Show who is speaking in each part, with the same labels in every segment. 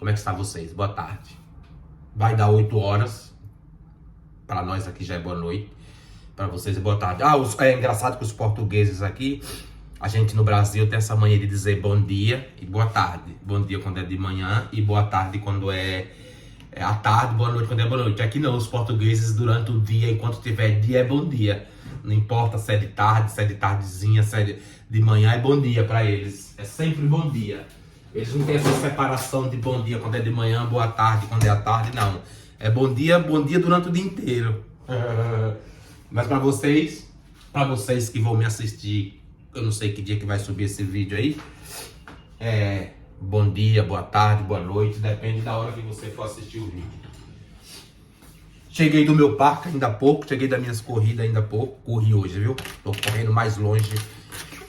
Speaker 1: Como é que está vocês? Boa tarde. Vai dar 8 horas. Para nós aqui já é boa noite. Para vocês é boa tarde. É engraçado que os portugueses aqui, a gente no Brasil tem essa mania de dizer bom dia e boa tarde. Bom dia quando é de manhã e boa tarde quando é à tarde, boa noite quando é boa noite. Aqui não, os portugueses durante o dia, enquanto tiver dia, é bom dia. Não importa se é de tarde, se é de tardezinha, se é de manhã, é bom dia para eles. É sempre bom dia. Eles não têm essa separação de bom dia quando é de manhã, boa tarde quando é à tarde, não. É bom dia durante o dia inteiro. Mas para vocês que vão me assistir, eu não sei que dia que vai subir esse vídeo aí, bom dia, boa tarde, boa noite, depende da hora que você for assistir o vídeo. Cheguei do meu parque ainda há pouco, cheguei das minhas corridas ainda há pouco, corri hoje, viu? Tô correndo mais longe.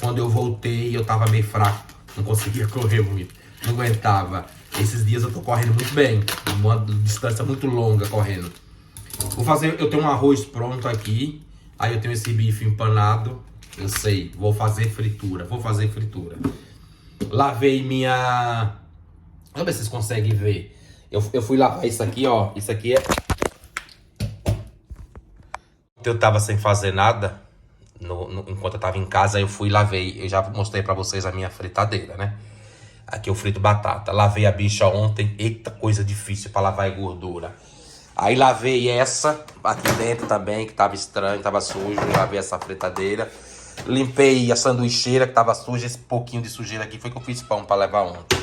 Speaker 1: Quando eu voltei, eu tava meio fraco, não conseguia correr muito, não aguentava. Esses dias eu tô correndo muito bem, uma distância muito longa correndo. Eu tenho um arroz pronto aqui, aí eu tenho esse bife empanado, eu sei, vou fazer fritura. Lavei minha... Vamos ver se vocês conseguem ver. Eu fui lavar isso aqui, ó, isso aqui é... Eu tava sem fazer nada, enquanto eu tava em casa, eu fui e lavei. Eu já mostrei pra vocês a minha fritadeira, né? Aqui eu frito batata. Lavei a bicha ontem. Eita, coisa difícil pra lavar gordura. Aí lavei essa aqui dentro também, que tava estranho, tava sujo. Lavei essa fritadeira. Limpei a sanduicheira, que tava suja. Esse pouquinho de sujeira aqui foi que eu fiz pão pra levar ontem.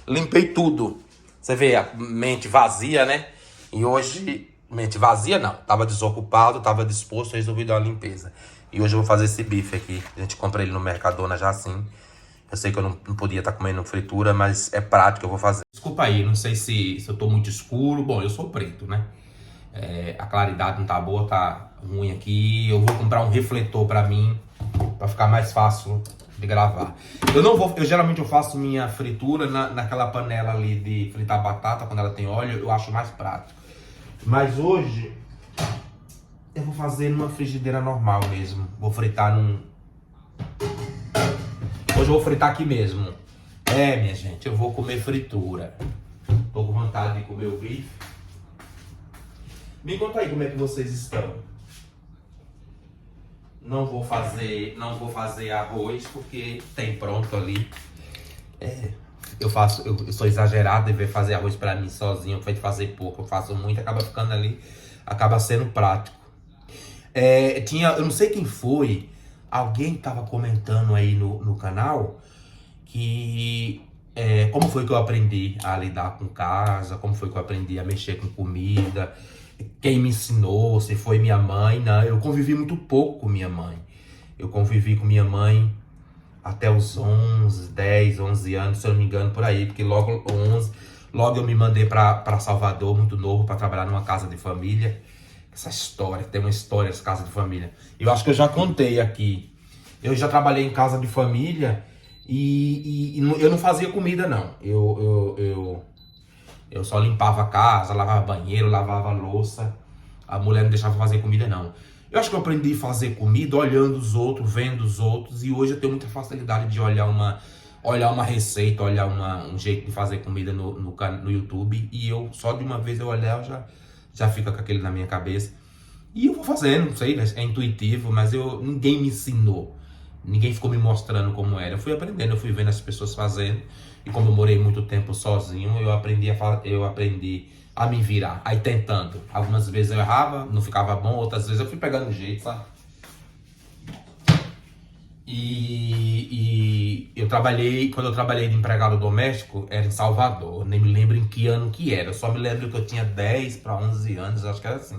Speaker 1: Limpei tudo. Você vê, a mente vazia, né? E hoje... Mente vazia não, tava desocupado, tava disposto, resolvi dar uma limpeza. E hoje eu vou fazer esse bife aqui, a gente compra ele no Mercadona já assim. Eu sei que eu não podia estar comendo fritura, mas é prático, eu vou fazer. Desculpa aí, não sei se eu tô muito escuro, bom, eu sou preto, né? A claridade não tá boa, tá ruim aqui. Eu vou comprar um refletor pra mim, pra ficar mais fácil de gravar. Eu geralmente faço minha fritura naquela panela ali de fritar batata, quando ela tem óleo, eu acho mais prático. Mas hoje eu vou fazer numa frigideira normal mesmo. Vou fritar Hoje eu vou fritar aqui mesmo. Minha gente, eu vou comer fritura. Tô com vontade de comer o bife. Me conta aí como é que vocês estão. Não vou fazer arroz porque tem pronto ali. Eu sou exagerado em fazer arroz pra mim sozinho, foi de fazer pouco, eu faço muito, acaba ficando ali, acaba sendo prático. Eu não sei quem foi, alguém tava comentando aí no canal, que como foi que eu aprendi a lidar com casa, como foi que eu aprendi a mexer com comida, quem me ensinou, se foi minha mãe. Não, eu convivi muito pouco com minha mãe, eu convivi com minha mãe até os 10, 11 anos, se eu não me engano, por aí. Porque logo eu me mandei para Salvador, muito novo, para trabalhar numa casa de família. Tem uma história essa casa de família. Eu acho que eu já contei aqui. Eu já trabalhei em casa de família e eu não fazia comida, não. Eu só limpava a casa, lavava banheiro, lavava louça. A mulher não deixava fazer comida, não. Eu acho que eu aprendi a fazer comida olhando os outros, vendo os outros. E hoje eu tenho muita facilidade de olhar uma receita, olhar um jeito de fazer comida no YouTube. E só de uma vez eu olhar, eu já fica com aquele na minha cabeça. E eu vou fazendo, não sei, é intuitivo, mas ninguém me ensinou. Ninguém ficou me mostrando como era. Eu fui aprendendo, eu fui vendo as pessoas fazendo. E como eu morei muito tempo sozinho, eu aprendi a me virar, aí tentando. Algumas vezes eu errava, não ficava bom, outras vezes eu fui pegando o jeito, sabe? E quando eu trabalhei de empregado doméstico, era em Salvador. Nem me lembro em que ano que era, eu só me lembro que eu tinha 10 para 11 anos, acho que era assim.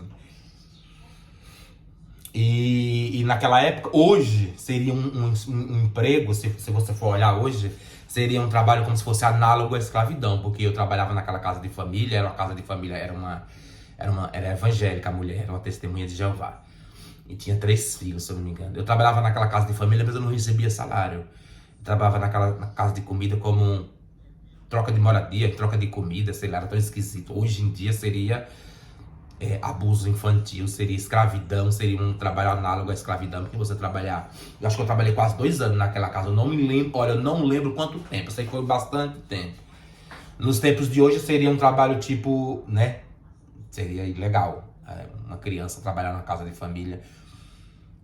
Speaker 1: E naquela época, hoje, seria um emprego, se você for olhar hoje, seria um trabalho como se fosse análogo à escravidão, porque eu trabalhava naquela casa de família, era uma casa de família, era evangélica a mulher, era uma testemunha de Jeová. E tinha 3 filhos, se eu não me engano. Eu trabalhava naquela casa de família, mas eu não recebia salário. Eu trabalhava na casa de comida como troca de moradia, troca de comida, sei lá, era tão esquisito. Hoje em dia seria abuso infantil, seria escravidão, seria um trabalho análogo à escravidão, porque você trabalhar... Eu acho que eu trabalhei quase 2 anos naquela casa, eu não me lembro, olha, eu não lembro quanto tempo, eu sei que foi bastante tempo. Nos tempos de hoje seria um trabalho tipo, né? Seria ilegal. Uma criança trabalhar na casa de família.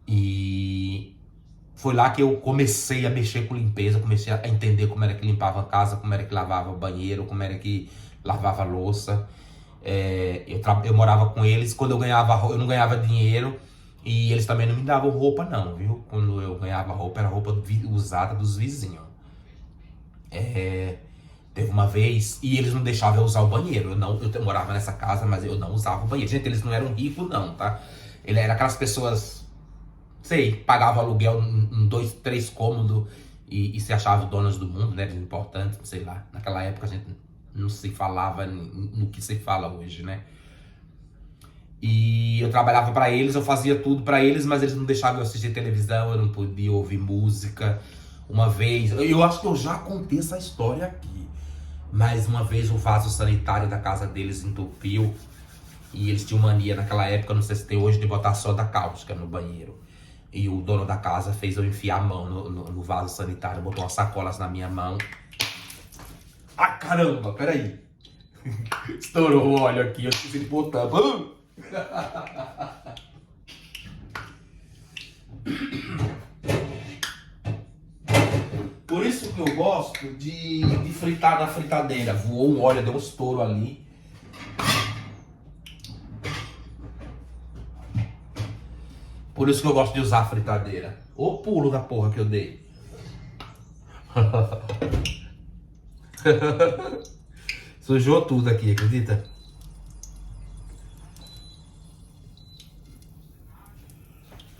Speaker 1: E foi lá que eu comecei a mexer com limpeza, comecei a entender como era que limpava a casa, como era que lavava banheiro, como era que lavava louça. Eu morava com eles, quando eu não ganhava dinheiro e eles também não me davam roupa não, viu? Quando eu ganhava roupa, era roupa usada dos vizinhos. Teve uma vez, e eles não deixavam eu usar o banheiro. Eu morava nessa casa, mas eu não usava o banheiro. Gente, eles não eram ricos não, tá? Ele era aquelas pessoas, sei, pagavam aluguel em 2, 3 cômodos e se achavam donas do mundo, né? Importante, sei lá. Naquela época a gente não se falava no que se fala hoje, né? E eu trabalhava pra eles, eu fazia tudo pra eles, mas eles não deixavam eu assistir televisão, eu não podia ouvir música. Uma vez, eu acho que eu já contei essa história aqui, mas uma vez o vaso sanitário da casa deles entupiu e eles tinham mania naquela época, não sei se tem hoje, de botar soda cáustica no banheiro. E o dono da casa fez eu enfiar a mão no vaso sanitário, botou umas sacolas na minha mão. Ah, caramba, peraí. Estourou o óleo aqui, eu esqueci de botar. Por isso que eu gosto de fritar na fritadeira. Voou um óleo, deu um estouro ali. Por isso que eu gosto de usar a fritadeira. O pulo da porra que eu dei. Sujou tudo aqui, acredita?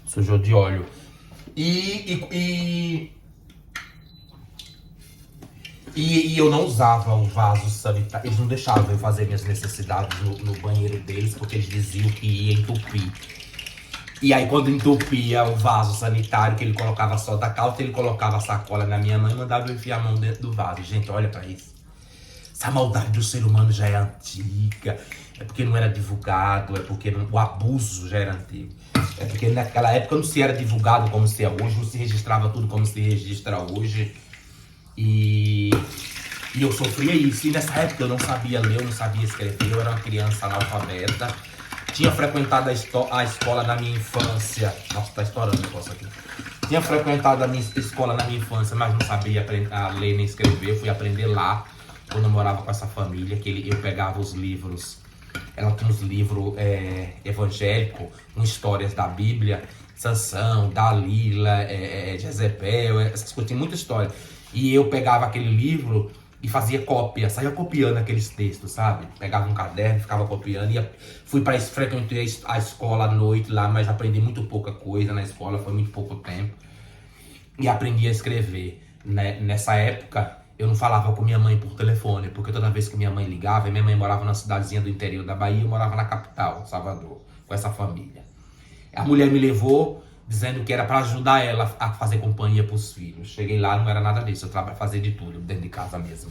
Speaker 1: Sujou de óleo. E eu não usava o vaso sanitário. Eles não deixavam eu fazer minhas necessidades no banheiro deles, porque eles diziam que ia entupir. E aí quando entupia o vaso sanitário, que ele colocava soda cáustica, ele colocava a sacola na minha mão e mandava eu enfiar a mão dentro do vaso. Gente, olha pra isso. Essa maldade do ser humano já é antiga. É porque não era divulgado, é porque o abuso já era antigo. É porque naquela época não se era divulgado como se é hoje, não se registrava tudo como se registra hoje. E eu sofria isso. E nessa época eu não sabia ler, eu não sabia escrever, eu era uma criança analfabeta. Tinha frequentado a escola na minha infância. Nossa, tá estourando o negócio aqui. Tinha frequentado a minha escola na minha infância, mas não sabia a ler nem escrever. Eu fui aprender lá, quando eu morava com essa família, que eu pegava os livros. Ela tinha uns livros evangélicos, com histórias da Bíblia, Sansão, Dalila, Jezebel, essas coisas, tinha muita história. E eu pegava aquele livro e fazia cópia, saía copiando aqueles textos, sabe? Pegava um caderno, ficava copiando, frequentei a escola à noite lá, mas aprendi muito pouca coisa na escola, foi muito pouco tempo. E aprendi a escrever. Nessa época, eu não falava com minha mãe por telefone, porque toda vez que minha mãe ligava, e minha mãe morava numa cidadezinha do interior da Bahia, eu morava na capital, Salvador, com essa família. A mulher me levou dizendo que era para ajudar ela a fazer companhia para os filhos. Cheguei lá, não era nada disso, eu fazia de tudo dentro de casa mesmo.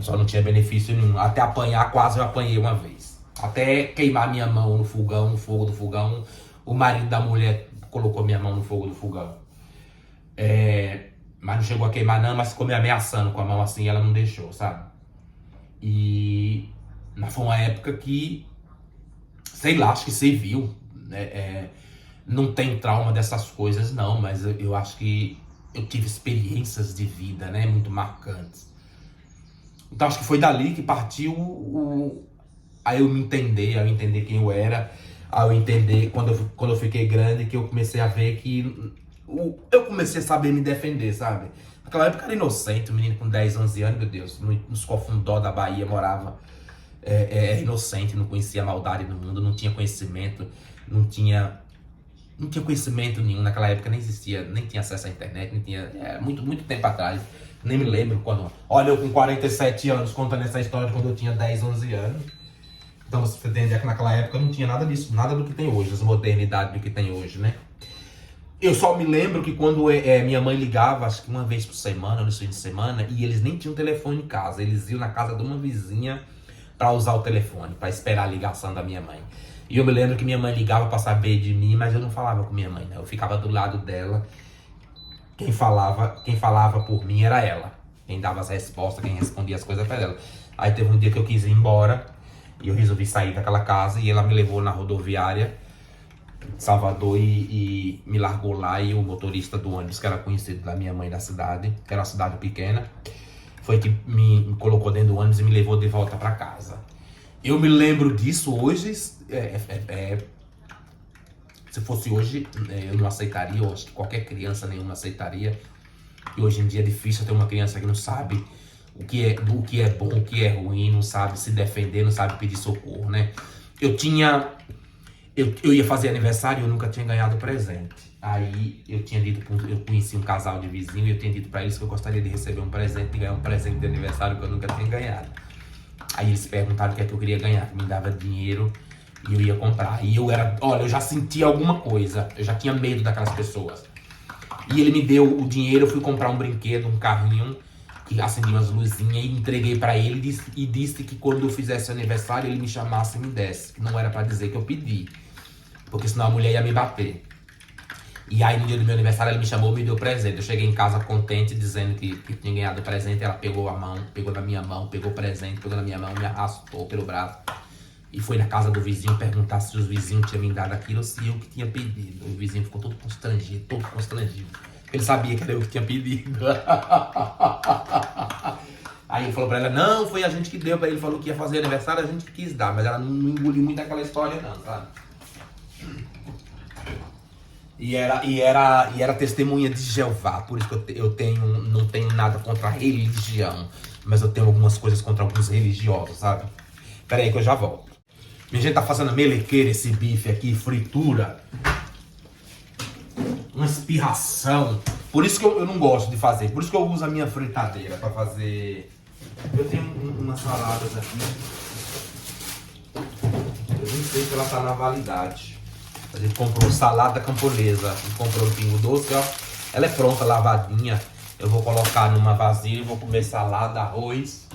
Speaker 1: Só não tinha benefício nenhum. Até apanhar, quase eu apanhei uma vez. Até queimar minha mão no fogão, no fogo do fogão. O marido da mulher colocou minha mão no fogo do fogão. Mas não chegou a queimar não, mas ficou me ameaçando com a mão assim, ela não deixou, sabe? E foi uma época que, sei lá, acho que você viu, não tem trauma dessas coisas não, mas eu acho que eu tive experiências de vida, né, muito marcantes. Então acho que foi dali que partiu a eu me entender, a eu entender quem eu era, a eu entender quando eu fiquei grande, que eu comecei a ver que eu comecei a saber me defender, sabe? Naquela época eu era inocente, um menino com 10, 11 anos, meu Deus, nos Cofundó da Bahia morava, inocente, não conhecia a maldade do mundo, não tinha conhecimento, não tinha conhecimento nenhum, naquela época nem existia, nem tinha acesso à internet, nem tinha, muito, muito tempo atrás, nem me lembro quando, olha, eu com 47 anos contando essa história de quando eu tinha 10, 11 anos, então você entende que naquela época não tinha nada disso, nada do que tem hoje, as modernidades do que tem hoje, né? Eu só me lembro que quando minha mãe ligava, acho que uma vez por semana, no fim de semana, e eles nem tinham telefone em casa, eles iam na casa de uma vizinha para usar o telefone, para esperar a ligação da minha mãe. E eu me lembro que minha mãe ligava para saber de mim, mas eu não falava com minha mãe, né? Eu ficava do lado dela. Quem falava por mim era ela. Quem dava as respostas, quem respondia as coisas para ela. Aí teve um dia que eu quis ir embora e eu resolvi sair daquela casa e ela me levou na rodoviária de Salvador e me largou lá, e o motorista do ônibus, que era conhecido da minha mãe da cidade, que era uma cidade pequena, foi que me colocou dentro do ônibus e me levou de volta para casa. Eu me lembro disso hoje, se fosse hoje, eu não aceitaria, eu acho que qualquer criança nenhuma aceitaria. E hoje em dia é difícil ter uma criança que não sabe o que é bom, o que é ruim, não sabe se defender, não sabe pedir socorro, né? Eu ia fazer aniversário e eu nunca tinha ganhado presente. Aí eu conheci um casal de vizinho e eu tinha dito pra eles que eu gostaria de receber um presente, de ganhar um presente de aniversário que eu nunca tinha ganhado. Aí eles perguntaram o que é que eu queria ganhar, que me dava dinheiro e eu ia comprar. E eu já sentia alguma coisa, eu já tinha medo daquelas pessoas. E ele me deu o dinheiro, eu fui comprar um brinquedo, um carrinho, que acendia umas luzinhas, e entreguei pra ele e disse que quando eu fizesse o aniversário ele me chamasse e me desse. Que não era pra dizer que eu pedi, porque senão a mulher ia me bater. E aí no dia do meu aniversário ele me chamou e me deu presente. Eu cheguei em casa contente, dizendo que tinha ganhado presente. Ela pegou na minha mão, pegou o presente, pegou na minha mão, me arrastou pelo braço. E foi na casa do vizinho perguntar se os vizinhos tinham me dado aquilo ou se eu que tinha pedido. O vizinho ficou todo constrangido. Ele sabia que era eu que tinha pedido. Aí ele falou pra ela, não, foi a gente que deu. Ele falou que ia fazer aniversário, a gente que quis dar. Mas ela não engoliu muito aquela história não, sabe? E era testemunha de Jeová, por isso que eu não tenho nada contra a religião, mas eu tenho algumas coisas contra alguns religiosos, sabe? Pera aí que eu já volto. Minha gente, tá fazendo melequeira esse bife aqui, fritura. Uma espirração. Por isso que eu não gosto de fazer, por isso que eu uso a minha fritadeira pra fazer. Eu tenho umas saladas aqui. Eu nem sei se ela tá na validade. A gente comprou salada camponesa e comprou um pingo doce, ó. Ela é pronta, lavadinha. Eu vou colocar numa vasilha e vou comer salada, arroz.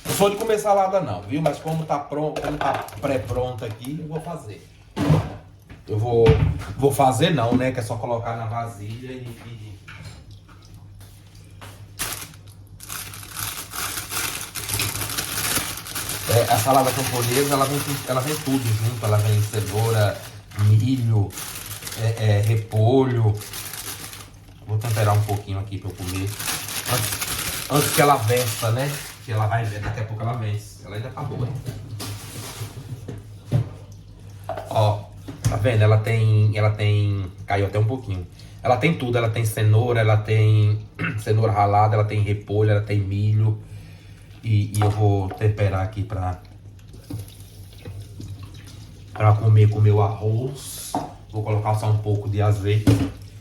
Speaker 1: Não sou de comer salada não, viu? Mas como tá pronto, como tá pré-pronta aqui, eu vou fazer. Eu vou fazer não, né? Que é só colocar na vasilha e... A salada camponesa, ela vem tudo junto. Ela vem cenoura, milho, repolho. Vou temperar um pouquinho aqui pra eu comer. Antes que ela vença, né? Que ela vai ver, daqui a pouco ela vence. Ela ainda tá boa. Ó, tá vendo? Ela tem... Caiu até um pouquinho. Ela tem tudo, ela tem cenoura, ela tem cenoura ralada, ela tem repolho, ela tem milho. E eu vou temperar aqui pra comer com o meu arroz. Vou colocar só um pouco de azeite,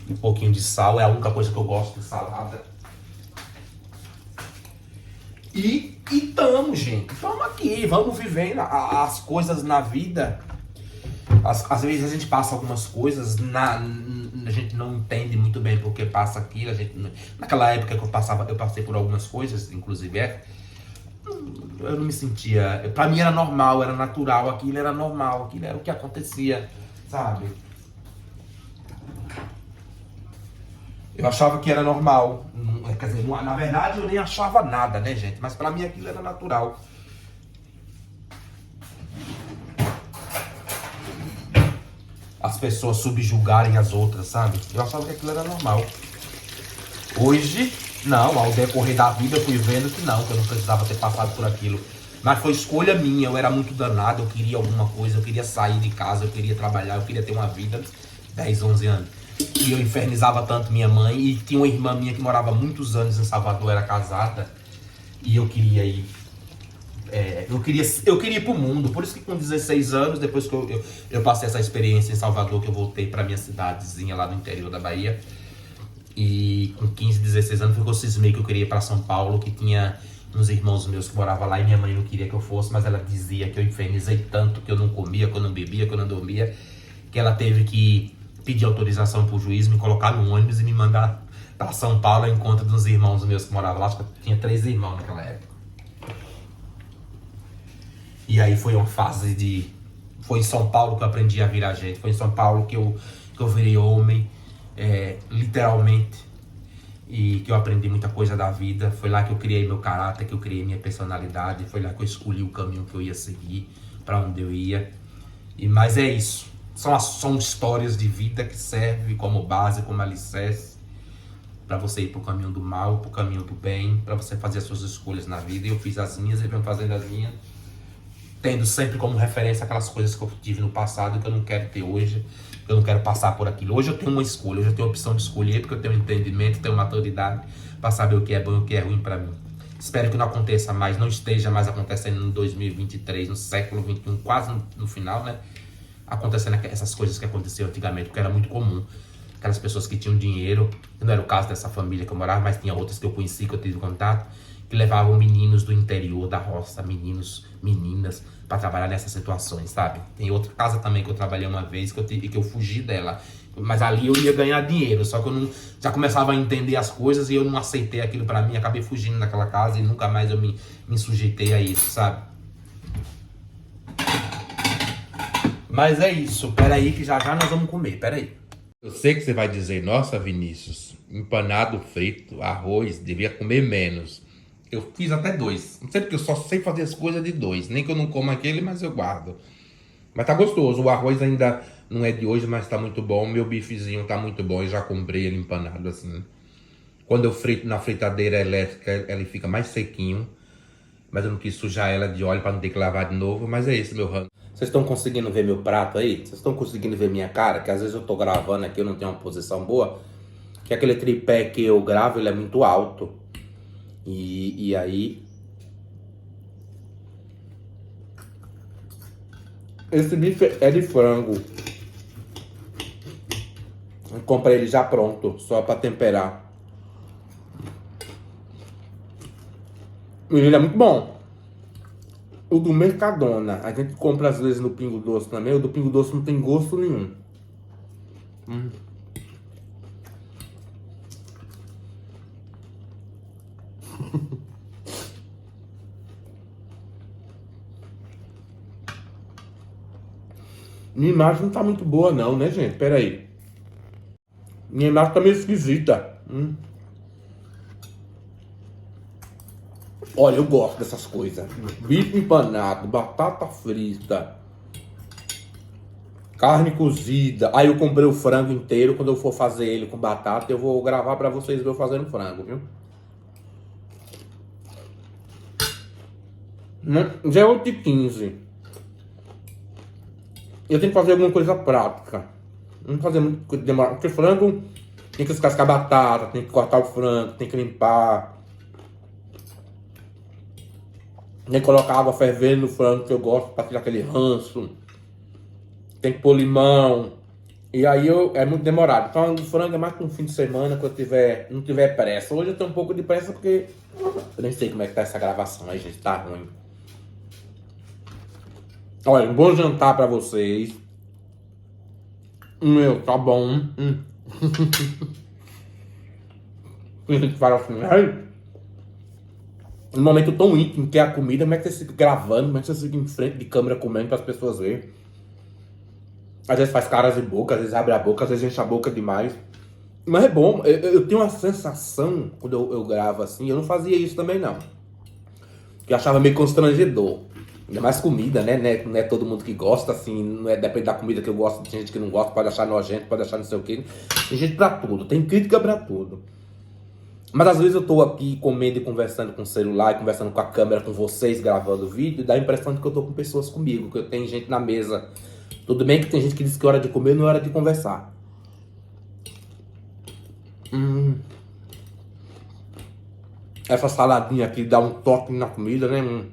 Speaker 1: um pouquinho de sal. É a única coisa que eu gosto de salada. E tamo, gente. Tamo aqui, vamos vivendo as coisas na vida. Às vezes a gente passa algumas coisas, a gente não entende muito bem porque passa aquilo. Naquela época que eu passei por algumas coisas, inclusive eu não me sentia... Pra mim era normal, era natural, aquilo era normal, aquilo era o que acontecia, sabe? Eu achava que era normal, quer dizer, na verdade eu nem achava nada, né, gente? Mas pra mim aquilo era natural. As pessoas subjugarem as outras, sabe? Eu achava que aquilo era normal. Hoje... Não, ao decorrer da vida eu fui vendo que não, que eu não precisava ter passado por aquilo. Mas foi escolha minha, eu era muito danado, eu queria alguma coisa, eu queria sair de casa, eu queria trabalhar, eu queria ter uma vida, 10, 11 anos. E eu infernizava tanto minha mãe, e tinha uma irmã minha que morava muitos anos em Salvador, era casada, e eu queria ir. Eu queria ir pro mundo, por isso que com 16 anos, depois que eu passei essa experiência em Salvador, que eu voltei pra minha cidadezinha lá no interior da Bahia, e com 15, 16 anos eu cismei que eu queria ir pra São Paulo, que tinha uns irmãos meus que moravam lá e minha mãe não queria que eu fosse, mas ela dizia que eu infernizei tanto, que eu não comia, que eu não bebia, que eu não dormia, que ela teve que pedir autorização pro juiz, me colocar no ônibus e me mandar pra São Paulo ao encontro dos irmãos meus que moravam lá. Acho que eu tinha 3 irmãos naquela época. E aí foi uma fase de... Foi em São Paulo que eu aprendi a virar gente, foi em São Paulo que eu virei homem. Literalmente. e que eu aprendi muita coisa da vida. Foi lá que eu criei meu caráter, que eu criei minha personalidade, foi lá que eu escolhi o caminho que eu ia seguir, para onde eu ia. Mas é isso. São histórias de vida que servem como base, como alicerce para você ir pro caminho do mal, pro caminho do bem, para você fazer as suas escolhas na vida. E eu fiz as minhas e venho fazendo as minhas, tendo sempre como referência aquelas coisas que eu tive no passado que eu não quero ter hoje, que eu não quero passar por aquilo. Hoje eu tenho uma escolha, hoje eu tenho a opção de escolher, porque eu tenho entendimento, tenho maturidade para saber o que é bom e o que é ruim para mim. Espero que não aconteça mais, não esteja mais acontecendo no 2023, no século 21, quase no final, né? Acontecendo essas coisas que aconteciam antigamente, porque era muito comum. Aquelas pessoas que tinham dinheiro, não era o caso dessa família que eu morava, mas tinha outras que eu conheci, que eu tive contato, que levavam meninos do interior, da roça, meninos, meninas, para trabalhar nessas situações, sabe? Tem outra casa também que eu trabalhei uma vez, que eu fugi dela. Mas ali eu ia ganhar dinheiro, só que eu não, já começava a entender as coisas e eu não aceitei aquilo pra mim, acabei fugindo daquela casa e nunca mais eu me sujeitei a isso, sabe? Mas é isso, peraí que já já nós vamos comer, peraí. Eu sei que você vai dizer, nossa Vinícius, empanado frito, arroz, devia comer menos. Eu fiz até 2, não sei porque eu só sei fazer as coisas de 2, nem que eu não como aquele, mas eu guardo. Mas tá gostoso, o arroz ainda não é de hoje, mas tá muito bom, meu bifezinho tá muito bom, eu já comprei ele empanado assim. Quando eu frito na fritadeira elétrica, ele fica mais sequinho, mas eu não quis sujar ela de óleo pra não ter que lavar de novo, mas é esse meu rango. Vocês estão conseguindo ver meu prato aí? Vocês estão conseguindo ver minha cara? Que às vezes eu tô gravando aqui, eu não tenho uma posição boa. Que aquele tripé que eu gravo, ele é muito alto. E aí... Esse bife é de frango. Eu comprei ele já pronto, só pra temperar. E ele é muito bom. O do Mercadona, a gente compra às vezes no Pingo Doce também. O do Pingo Doce não tem gosto nenhum. Minha imagem não tá muito boa não, né, gente? Pera aí. Minha imagem tá meio esquisita. Olha, eu gosto dessas coisas. Bife empanado, batata frita, carne cozida. Aí eu comprei o frango inteiro. Quando eu for fazer ele com batata, eu vou gravar pra vocês verem eu fazendo frango, viu? Já é 8h15. Eu tenho que fazer alguma coisa prática. Não fazer muito coisa demorada. Porque frango tem que descascar a batata, tem que cortar o frango, tem que limpar. Tem que colocar água fervendo no frango que eu gosto pra tirar aquele ranço. Tem que pôr limão. E aí é muito demorado. Então o frango é mais para um fim de semana quando não tiver pressa. Hoje eu tenho um pouco de pressa porque eu nem sei como é que tá essa gravação aí, gente. Tá ruim. Olha, um bom jantar pra vocês. Meu, tá bom. Tem gente que fala assim, ai, no momento tão íntimo que é a comida, como é que você fica gravando, como é que você fica em frente de câmera comendo para as pessoas verem? Às vezes faz caras e boca, às vezes abre a boca, às vezes enche a boca demais. Mas é bom, eu tenho uma sensação, quando eu gravo assim, eu não fazia isso também não. Que eu achava meio constrangedor. Ainda mais comida, né? Não é todo mundo que gosta, assim, não é, depende da comida que eu gosto, tem gente que não gosta, pode achar nojento, pode achar não sei o que. Tem gente pra tudo, tem crítica pra tudo. Mas às vezes eu tô aqui comendo e conversando com o celular, conversando com a câmera, com vocês, gravando o vídeo, e dá a impressão de que eu tô com pessoas comigo, que eu tenho gente na mesa. Tudo bem que tem gente que diz que é hora de comer, não é hora de conversar. Essa saladinha aqui dá um toque na comida, né?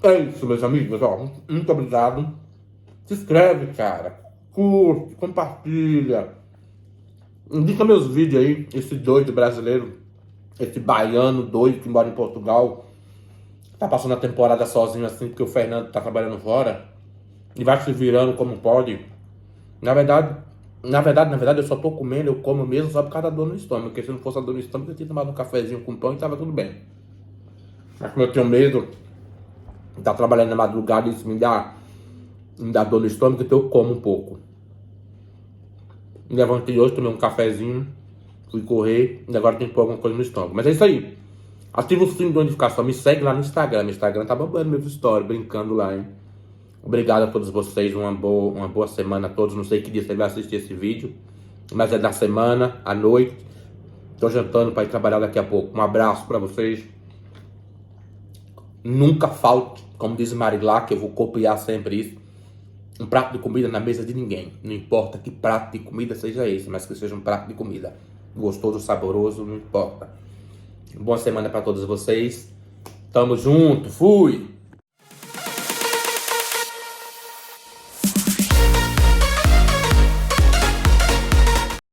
Speaker 1: É isso, meus amigos, ó. Muito obrigado. Se inscreve, cara. Curte, compartilha. Indica meus vídeos aí, esse doido brasileiro, esse baiano doido que mora em Portugal, tá passando a temporada sozinho assim, porque o Fernando tá trabalhando fora, e vai se virando como pode. Na verdade, eu só tô comendo, eu como mesmo só por causa da dor no estômago, porque se não fosse a dor no estômago, eu tinha tomado um cafezinho com pão e tava tudo bem. Mas como eu tenho medo de tá trabalhando na madrugada e isso me dá dor no estômago, então eu como um pouco. Me levantei hoje, tomei um cafezinho, fui correr e agora tem que pôr alguma coisa no estômago. Mas é isso aí. Ativa o sininho de notificação, me segue lá no Instagram. Meu Instagram tá bombando meus stories, brincando lá, hein? Obrigado a todos vocês, uma boa semana a todos. Não sei que dia você vai assistir esse vídeo, mas é da semana, à noite. Tô jantando para ir trabalhar daqui a pouco. Um abraço para vocês. Nunca falte, como diz Marilá, que eu vou copiar sempre isso, um prato de comida na mesa de ninguém. Não importa que prato de comida seja esse, mas que seja um prato de comida gostoso, saboroso, não importa. Boa semana para todos vocês. Tamo junto, fui!